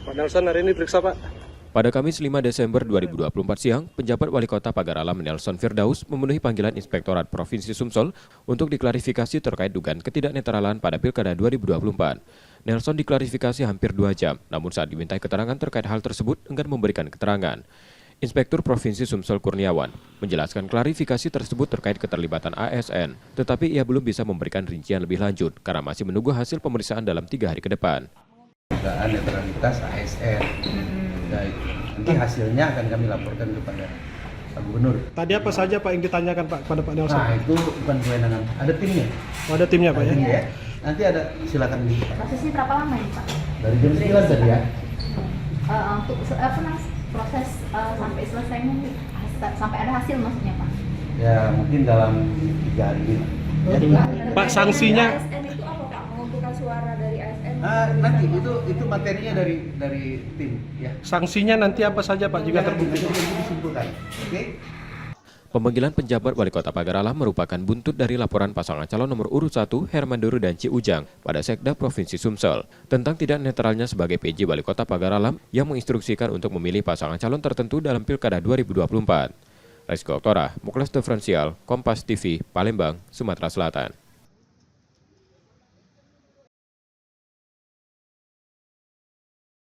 Pak Nelson hari ini periksa, Pak. Pada Kamis 5 Desember 2024 siang, penjabat Wali Kota Pagar Alam Nelson Firdaus memenuhi panggilan Inspektorat Provinsi Sumsel untuk diklarifikasi terkait dugaan ketidaknetralan pada Pilkada 2024. Nelson diklarifikasi hampir 2 jam, namun saat dimintai keterangan terkait hal tersebut enggan memberikan keterangan. Inspektur Provinsi Sumsel Kurniawan menjelaskan klarifikasi tersebut terkait keterlibatan ASN, tetapi ia belum bisa memberikan rincian lebih lanjut karena masih menunggu hasil pemeriksaan dalam 3 hari ke depan. Dugaan netralitas ASN. Baik. Nanti hasilnya akan kami laporkan kepada Pak Gubernur. Tadi apa saja Pak yang ditanyakan Pak kepada Pak Nelson? Nah, itu bukan kewenangan. Ada timnya. Oh, ada timnya Pak ya? Timnya, ya. Nanti ada, silakan di. Prosesnya berapa lama ini Pak? Dari jam 9 tadi ya. Untuk proses sampai selesainya sampai ada hasil maksudnya Pak? Ya mungkin dalam 3 hari ini. Pak, sanksinya ASN itu apa Pak? Mengumpulkan suara dari ASN? Nanti itu materinya dari tim ya. sanksinya nanti apa saja Pak jika terbukti? Nanti disimpulkan. Oke? Pemanggilan penjabat Wali Kota Pagar Alam merupakan buntut dari laporan pasangan calon nomor urut 1 Herman Duru dan Ci Ujang pada Sekda Provinsi Sumsel tentang tidak netralnya sebagai PJ Wali Kota Pagar Alam yang menginstruksikan untuk memilih pasangan calon tertentu dalam Pilkada 2024. Rizky Oktora, Muklas Diferensial, Kompas TV, Palembang, Sumatera Selatan.